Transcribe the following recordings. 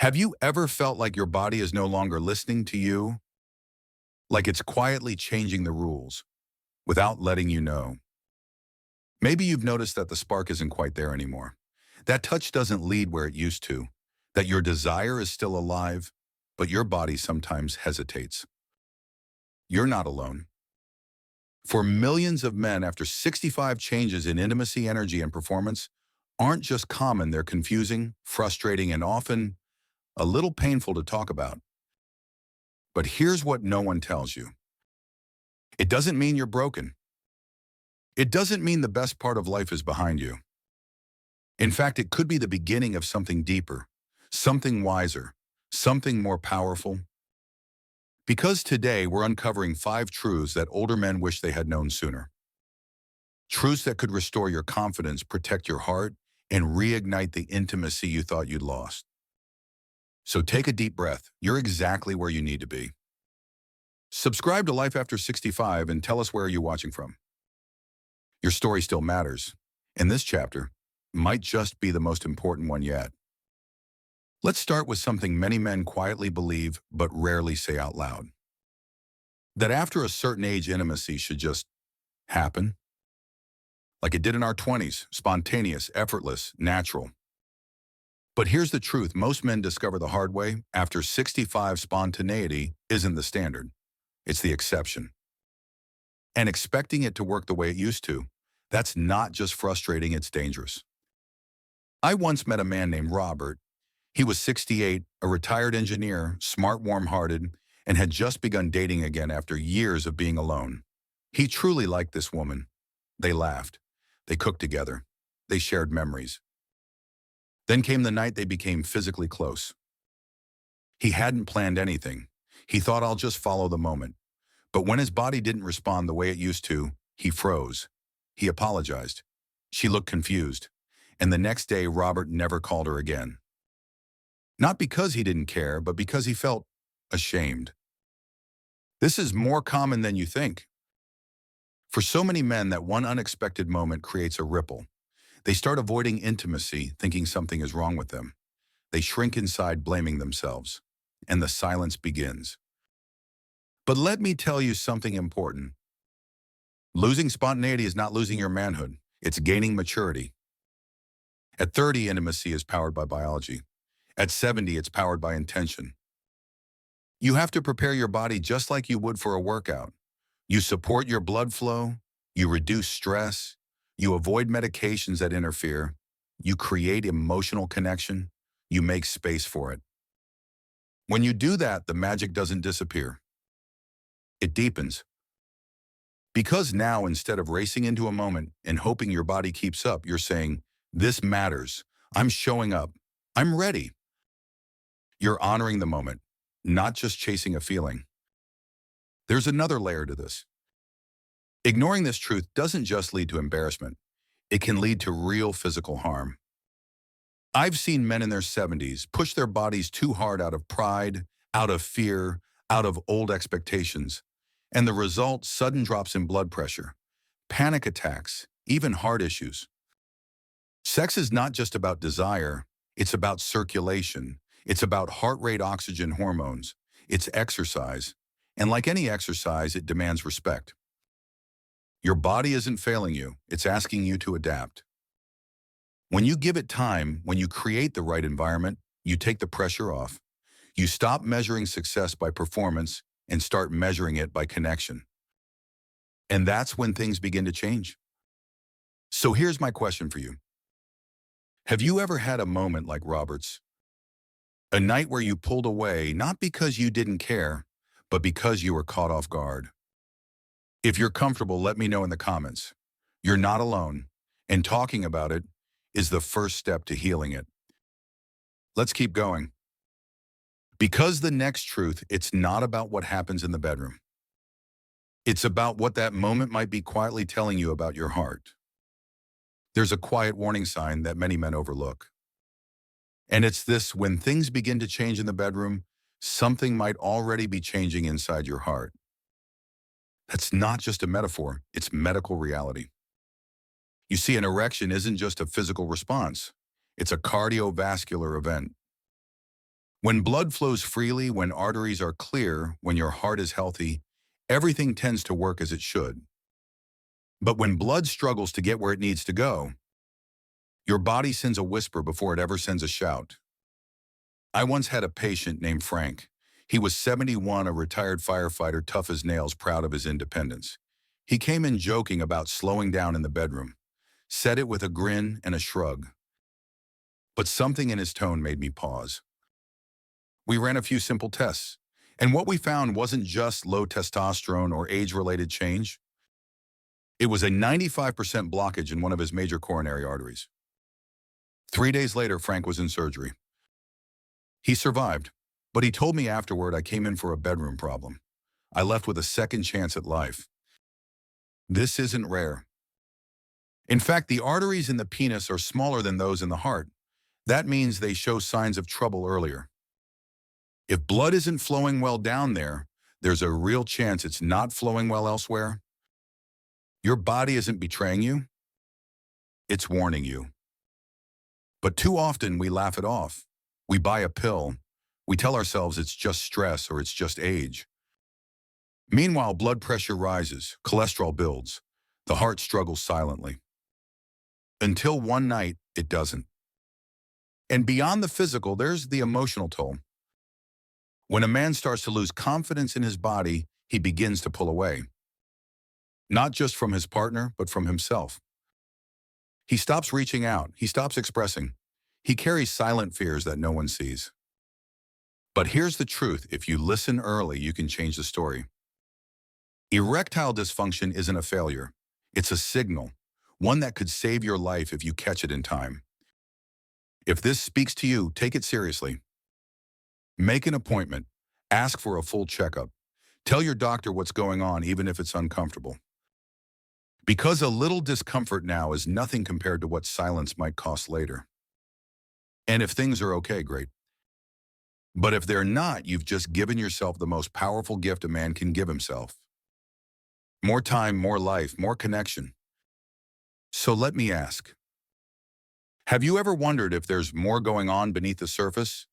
Have you ever felt like your body is no longer listening to you? Like it's quietly changing the rules without letting you know? Maybe you've noticed that the spark isn't quite there anymore. That touch doesn't lead where it used to. That your desire is still alive, but your body sometimes hesitates. You're not alone. For millions of men, after 65 changes in intimacy, energy, and performance aren't just common, they're confusing, frustrating, and often a little painful to talk about. But here's what no one tells you. It doesn't mean you're broken. It doesn't mean the best part of life is behind you. In fact, it could be the beginning of something deeper, something wiser, something more powerful. Because today we're uncovering 5 truths that older men wish they had known sooner. Truths that could restore your confidence, protect your heart, and reignite the intimacy you thought you'd lost. So take a deep breath. You're exactly where you need to be. Subscribe to Life After 65 and tell us where you're watching from. Your story still matters, and this chapter might just be the most important one yet. Let's start with something many men quietly believe but rarely say out loud. That after a certain age, intimacy should just happen. Like it did in our 20s, spontaneous, effortless, natural. But here's the truth. Most men discover the hard way. After 65, spontaneity isn't the standard. It's the exception. And expecting it to work the way it used to, that's not just frustrating, it's dangerous. I once met a man named Robert. He was 68, a retired engineer, smart, warm-hearted, and had just begun dating again after years of being alone. He truly liked this woman. They laughed. They cooked together. They shared memories. Then came the night they became physically close. He hadn't planned anything. He thought, I'll just follow the moment. But when his body didn't respond the way it used to, he froze. He apologized. She looked confused. And the next day, Robert never called her again. Not because he didn't care, but because he felt ashamed. This is more common than you think. For so many men, that one unexpected moment creates a ripple. They start avoiding intimacy, thinking something is wrong with them. They shrink inside, blaming themselves. And the silence begins. But let me tell you something important. Losing spontaneity is not losing your manhood. It's gaining maturity. At 30, intimacy is powered by biology. At 70, it's powered by intention. You have to prepare your body just like you would for a workout. You support your blood flow. You reduce stress. You avoid medications that interfere. You create emotional connection. You make space for it. When you do that, the magic doesn't disappear. It deepens. Because now, instead of racing into a moment and hoping your body keeps up, you're saying, this matters. I'm showing up. I'm ready. You're honoring the moment, not just chasing a feeling. There's another layer to this. Ignoring this truth doesn't just lead to embarrassment. It can lead to real physical harm. I've seen men in their 70s push their bodies too hard out of pride, out of fear, out of old expectations. And the result, sudden drops in blood pressure, panic attacks, even heart issues. Sex is not just about desire. It's about circulation. It's about heart rate, oxygen, hormones. It's exercise. And like any exercise, it demands respect. Your body isn't failing you. It's asking you to adapt. When you give it time, when you create the right environment, you take the pressure off. You stop measuring success by performance and start measuring it by connection. And that's when things begin to change. So here's my question for you. Have you ever had a moment like Robert's? A night where you pulled away, not because you didn't care, but because you were caught off guard. If you're comfortable, let me know in the comments. You're not alone, and talking about it is the first step to healing it. Let's keep going. Because the next truth, it's not about what happens in the bedroom. It's about what that moment might be quietly telling you about your heart. There's a quiet warning sign that many men overlook. And it's this: when things begin to change in the bedroom, something might already be changing inside your heart. That's not just a metaphor, it's medical reality. You see, an erection isn't just a physical response. It's a cardiovascular event. When blood flows freely, when arteries are clear, when your heart is healthy, everything tends to work as it should. But when blood struggles to get where it needs to go, your body sends a whisper before it ever sends a shout. I once had a patient named Frank. He was 71, a retired firefighter, tough as nails, proud of his independence. He came in joking about slowing down in the bedroom, said it with a grin and a shrug. But something in his tone made me pause. We ran a few simple tests, and what we found wasn't just low testosterone or age-related change. It was a 95% blockage in one of his major coronary arteries. 3 days later, Frank was in surgery. He survived, but he told me afterward I came in for a bedroom problem. I left with a second chance at life. This isn't rare. In fact, the arteries in the penis are smaller than those in the heart. That means they show signs of trouble earlier. If blood isn't flowing well down there, there's a real chance it's not flowing well elsewhere. Your body isn't betraying you, it's warning you. But too often we laugh it off. We buy a pill. We tell ourselves it's just stress or it's just age. Meanwhile, blood pressure rises, cholesterol builds, the heart struggles silently. Until one night, it doesn't. And beyond the physical, there's the emotional toll. When a man starts to lose confidence in his body, he begins to pull away. Not just from his partner, but from himself. He stops reaching out. He stops expressing. He carries silent fears that no one sees. But here's the truth. If you listen early, you can change the story. Erectile dysfunction isn't a failure. It's a signal, one that could save your life if you catch it in time. If this speaks to you, take it seriously. Make an appointment. Ask for a full checkup. Tell your doctor what's going on, even if it's uncomfortable. Because a little discomfort now is nothing compared to what silence might cost later. And if things are okay, great. But if they're not, you've just given yourself the most powerful gift a man can give himself. More time, more life, more connection. So let me ask, have you ever wondered if there's more going on beneath the surface?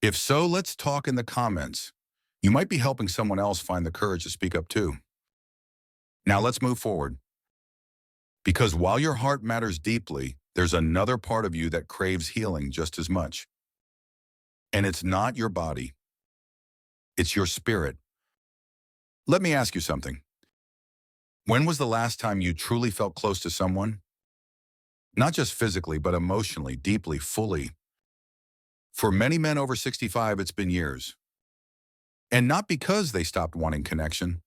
If so, let's talk in the comments. You might be helping someone else find the courage to speak up too. Now let's move forward. Because while your heart matters deeply, there's another part of you that craves healing just as much. And it's not your body. It's your spirit. Let me ask you something. When was the last time you truly felt close to someone? Not just physically, but emotionally, deeply, fully. For many men over 65, it's been years. And not because they stopped wanting connection,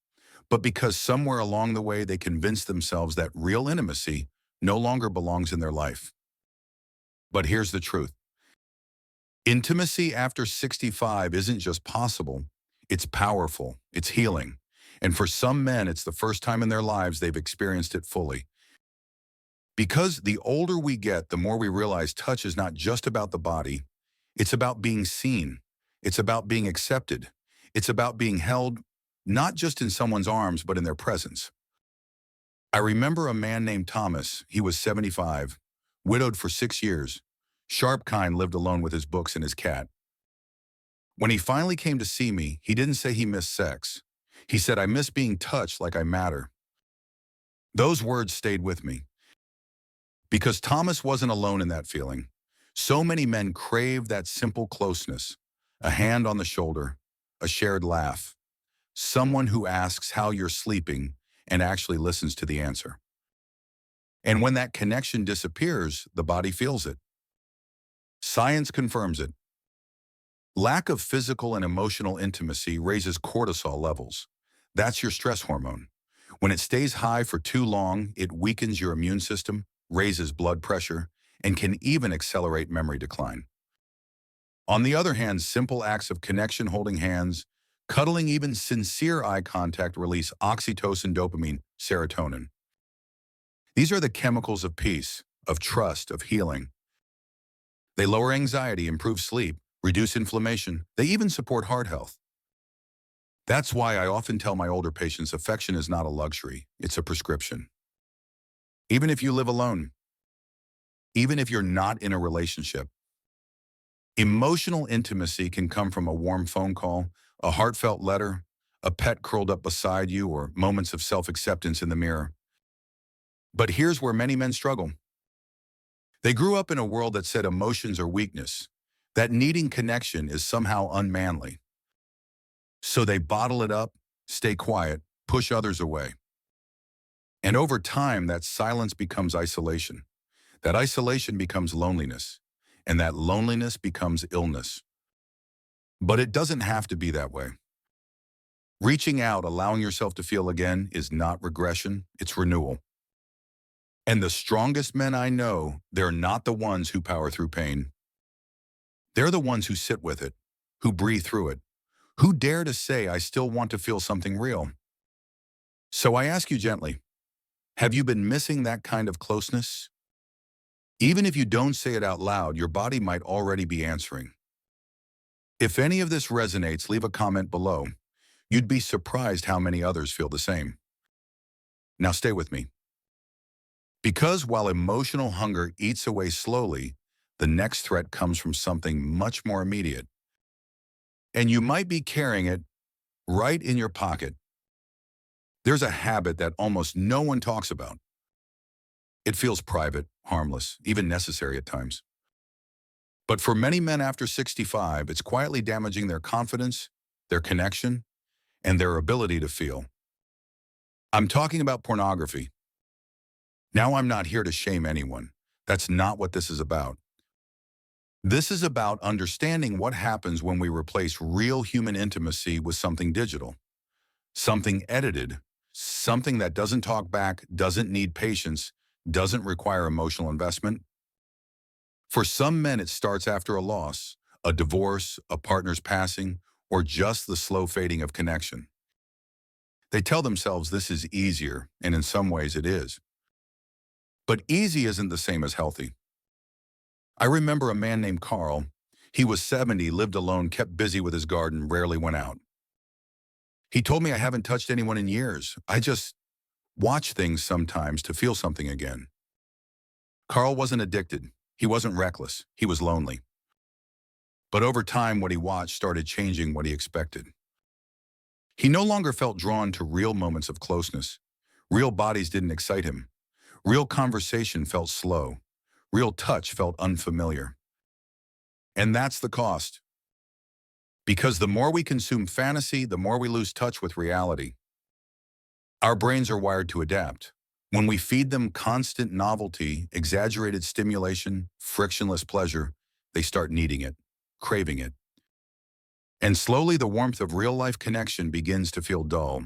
but because somewhere along the way they convinced themselves that real intimacy no longer belongs in their life. But here's the truth. Intimacy after 65 isn't just possible, it's powerful, it's healing. And for some men, it's the first time in their lives they've experienced it fully. Because the older we get, the more we realize touch is not just about the body, it's about being seen, it's about being accepted, it's about being held, not just in someone's arms, but in their presence. I remember a man named Thomas. He was 75, widowed for 6 years. Sharp kind, lived alone with his books and his cat. When he finally came to see me, he didn't say he missed sex. He said, "I miss being touched like I matter." Those words stayed with me. Because Thomas wasn't alone in that feeling. So many men crave that simple closeness, a hand on the shoulder, a shared laugh, someone who asks how you're sleeping and actually listens to the answer. And when that connection disappears, the body feels it. Science confirms it. Lack of physical and emotional intimacy raises cortisol levels. That's your stress hormone. When it stays high for too long, it weakens your immune system, raises blood pressure, and can even accelerate memory decline. On the other hand, simple acts of connection, holding hands, cuddling, even sincere eye contact release oxytocin, dopamine, serotonin. These are the chemicals of peace, of trust, of healing. They lower anxiety, improve sleep, reduce inflammation. They even support heart health. That's why I often tell my older patients affection is not a luxury, it's a prescription. Even if you live alone, even if you're not in a relationship, Emotional intimacy can come from a warm phone call, a heartfelt letter, a pet curled up beside you, or moments of self-acceptance in the mirror. But here's where many men struggle. They grew up in a world that said emotions are weakness, that needing connection is somehow unmanly. So they bottle it up, stay quiet, push others away. And over time, that silence becomes isolation. That isolation becomes loneliness. And that loneliness becomes illness. But it doesn't have to be that way. Reaching out, allowing yourself to feel again, is not regression, it's renewal. And the strongest men I know, they're not the ones who power through pain. They're the ones who sit with it, who breathe through it, who dare to say, I still want to feel something real. So I ask you gently, have you been missing that kind of closeness? Even if you don't say it out loud, your body might already be answering. If any of this resonates, leave a comment below. You'd be surprised how many others feel the same. Now stay with me. Because while emotional hunger eats away slowly, the next threat comes from something much more immediate. And you might be carrying it right in your pocket. There's a habit that almost no one talks about. It feels private, harmless, even necessary at times. But for many men after 65, it's quietly damaging their confidence, their connection, and their ability to feel. I'm talking about pornography. Now, I'm not here to shame anyone. That's not what this is about. This is about understanding what happens when we replace real human intimacy with something digital, something edited, something that doesn't talk back, doesn't need patience, doesn't require emotional investment. For some men, it starts after a loss, a divorce, a partner's passing, or just the slow fading of connection. They tell themselves this is easier, and in some ways it is. But easy isn't the same as healthy. I remember a man named Carl. He was 70, lived alone, kept busy with his garden, rarely went out. He told me, I haven't touched anyone in years. I just watch things sometimes to feel something again. Carl wasn't addicted. He wasn't reckless. He was lonely. But over time, what he watched started changing what he expected. He no longer felt drawn to real moments of closeness. Real bodies didn't excite him. Real conversation felt slow. Real touch felt unfamiliar. And that's the cost. Because the more we consume fantasy, the more we lose touch with reality. Our brains are wired to adapt. When we feed them constant novelty, exaggerated stimulation, frictionless pleasure, they start needing it, craving it. And slowly the warmth of real-life connection begins to feel dull.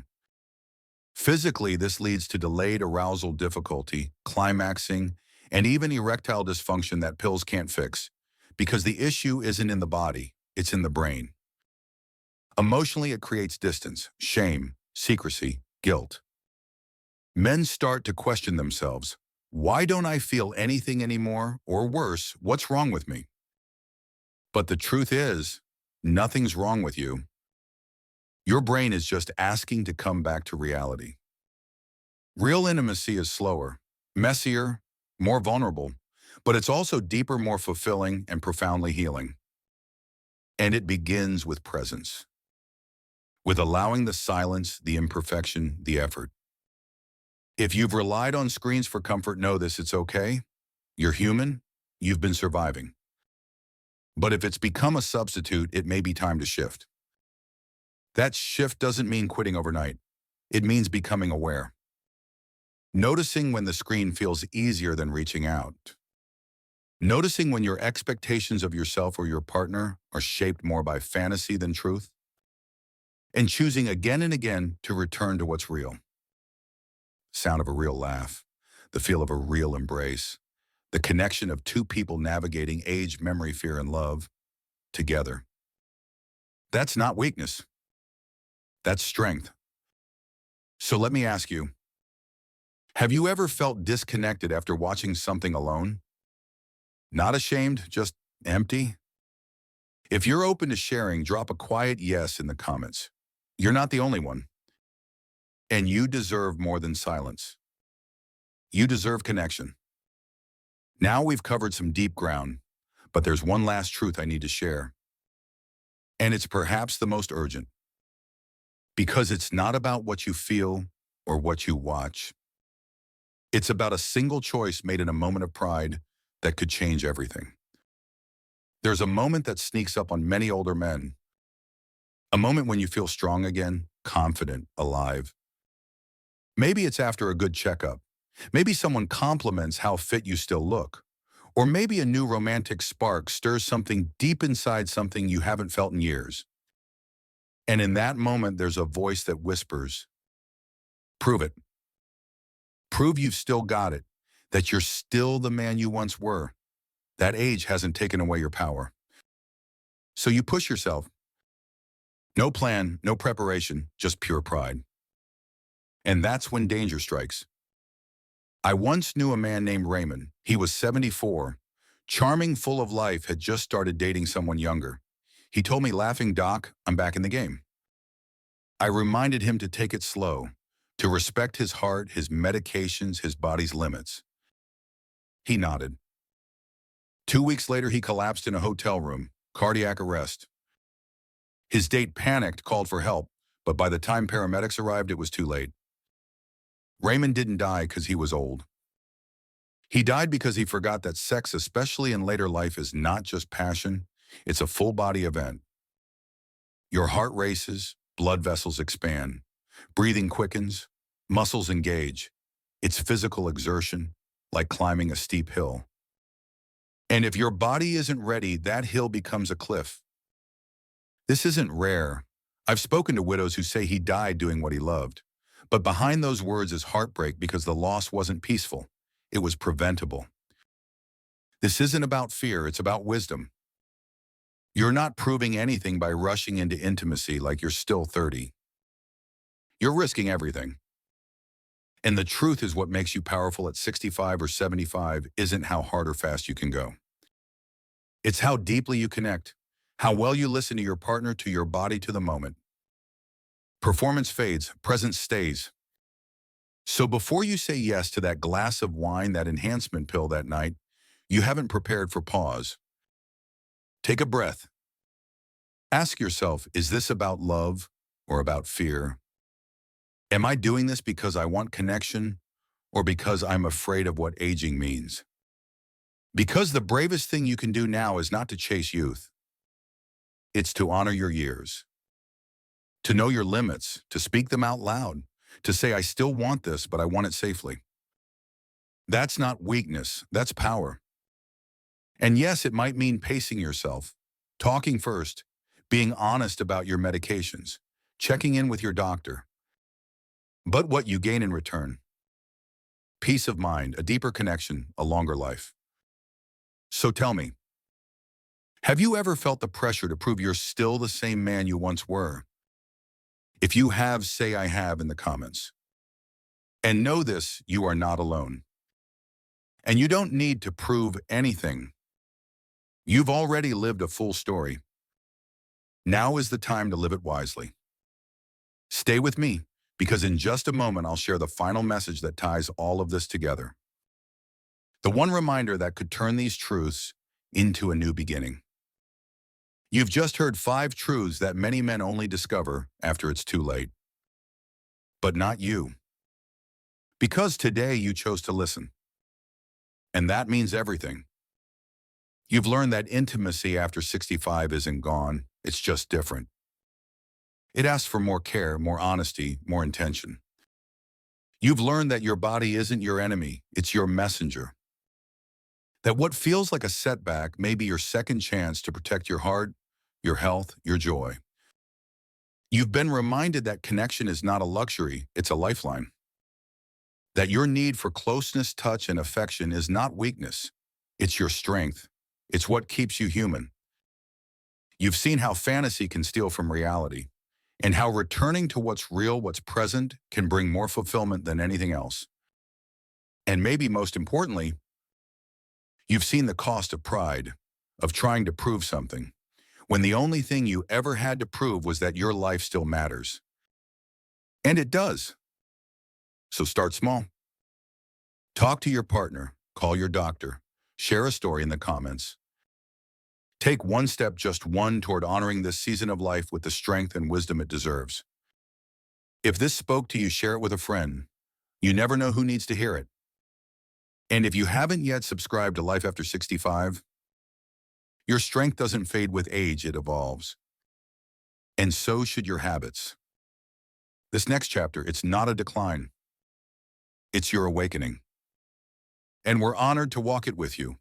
Physically, this leads to delayed arousal difficulty, climaxing, and even erectile dysfunction that pills can't fix. Because the issue isn't in the body, it's in the brain. Emotionally, it creates distance, shame, secrecy, guilt. Men start to question themselves. Why don't I feel anything anymore? Or worse, what's wrong with me? But the truth is, nothing's wrong with you. Your brain is just asking to come back to reality. Real intimacy is slower, messier, more vulnerable, but it's also deeper, more fulfilling, and profoundly healing. And it begins with presence, with allowing the silence, the imperfection, the effort. If you've relied on screens for comfort, know this, it's okay. You're human, you've been surviving. But if it's become a substitute, it may be time to shift. That shift doesn't mean quitting overnight. It means becoming aware. Noticing when the screen feels easier than reaching out. Noticing when your expectations of yourself or your partner are shaped more by fantasy than truth. And choosing again and again to return to what's real. Sound of a real laugh, the feel of a real embrace, the connection of two people navigating age, memory, fear, and love together. That's not weakness. That's strength. So let me ask you, have you ever felt disconnected after watching something alone? Not ashamed, just empty? If you're open to sharing, drop a quiet yes in the comments. You're not the only one. And you deserve more than silence. You deserve connection. Now we've covered some deep ground, But there's one last truth I need to share, and it's perhaps the most urgent, because it's not about what you feel or what you watch. It's about a single choice made in a moment of pride that could change everything. There's a moment that sneaks up on many older men, a moment when you feel strong again, confident, alive. Maybe it's after a good checkup. Maybe someone compliments how fit you still look. Or maybe a new romantic spark stirs something deep inside something you haven't felt in years. And in that moment, there's a voice that whispers, prove it. Prove you've still got it, that you're still the man you once were. That age hasn't taken away your power. So you push yourself. No plan, no preparation, just pure pride. And that's when danger strikes. I once knew a man named Raymond. He was 74. Charming, full of life, had just started dating someone younger. He told me, laughing, "Doc, I'm back in the game." I reminded him to take it slow, to respect his heart, his medications, his body's limits. He nodded. 2 weeks later, he collapsed in a hotel room, cardiac arrest. His date panicked, called for help, but by the time paramedics arrived, it was too late. Raymond didn't die because he was old. He died because he forgot that sex, especially in later life, is not just passion, it's a full-body event. Your heart races, blood vessels expand, breathing quickens, muscles engage. It's physical exertion, like climbing a steep hill. And if your body isn't ready, that hill becomes a cliff. This isn't rare. I've spoken to widows who say he died doing what he loved. But behind those words is heartbreak because the loss wasn't peaceful. It was preventable. This isn't about fear, it's about wisdom. You're not proving anything by rushing into intimacy like you're still 30. You're risking everything. And the truth is, what makes you powerful at 65 or 75 isn't how hard or fast you can go. It's how deeply you connect, how well you listen to your partner, to your body, to the moment. Performance fades, presence stays. So before you say yes to that glass of wine, that enhancement pill that night, you haven't prepared for pause. Take a breath. Ask yourself, is this about love or about fear? Am I doing this because I want connection or because I'm afraid of what aging means? Because the bravest thing you can do now is not to chase youth. It's to honor your years, to know your limits, to speak them out loud, to say, I still want this, but I want it safely. That's not weakness, that's power. And yes, it might mean pacing yourself, talking first, being honest about your medications, checking in with your doctor. But what you gain in return? Peace of mind, a deeper connection, a longer life. So tell me, have you ever felt the pressure to prove you're still the same man you once were? If you have, say I have in the comments. And know this, you are not alone. And you don't need to prove anything. You've already lived a full story. Now is the time to live it wisely. Stay with me, because in just a moment I'll share the final message that ties all of this together. The one reminder that could turn these truths into a new beginning. You've just heard 5 truths that many men only discover after it's too late. But not you. Because today you chose to listen. And that means everything. You've learned that intimacy after 65 isn't gone, it's just different. It asks for more care, more honesty, more intention. You've learned that your body isn't your enemy, it's your messenger. That what feels like a setback may be your second chance to protect your heart, your health, your joy. You've been reminded that connection is not a luxury, it's a lifeline. That your need for closeness, touch, and affection is not weakness, it's your strength. It's what keeps you human. You've seen how fantasy can steal from reality, and how returning to what's real, what's present, can bring more fulfillment than anything else. And maybe most importantly, you've seen the cost of pride, of trying to prove something, when the only thing you ever had to prove was that your life still matters. And it does. So start small. Talk to your partner, call your doctor, share a story in the comments. Take one step, just one, toward honoring this season of life with the strength and wisdom it deserves. If this spoke to you, share it with a friend. You never know who needs to hear it. And if you haven't yet subscribed to Life After 65, your strength doesn't fade with age, it evolves. And so should your habits. This next chapter, it's not a decline. It's your awakening. And we're honored to walk it with you.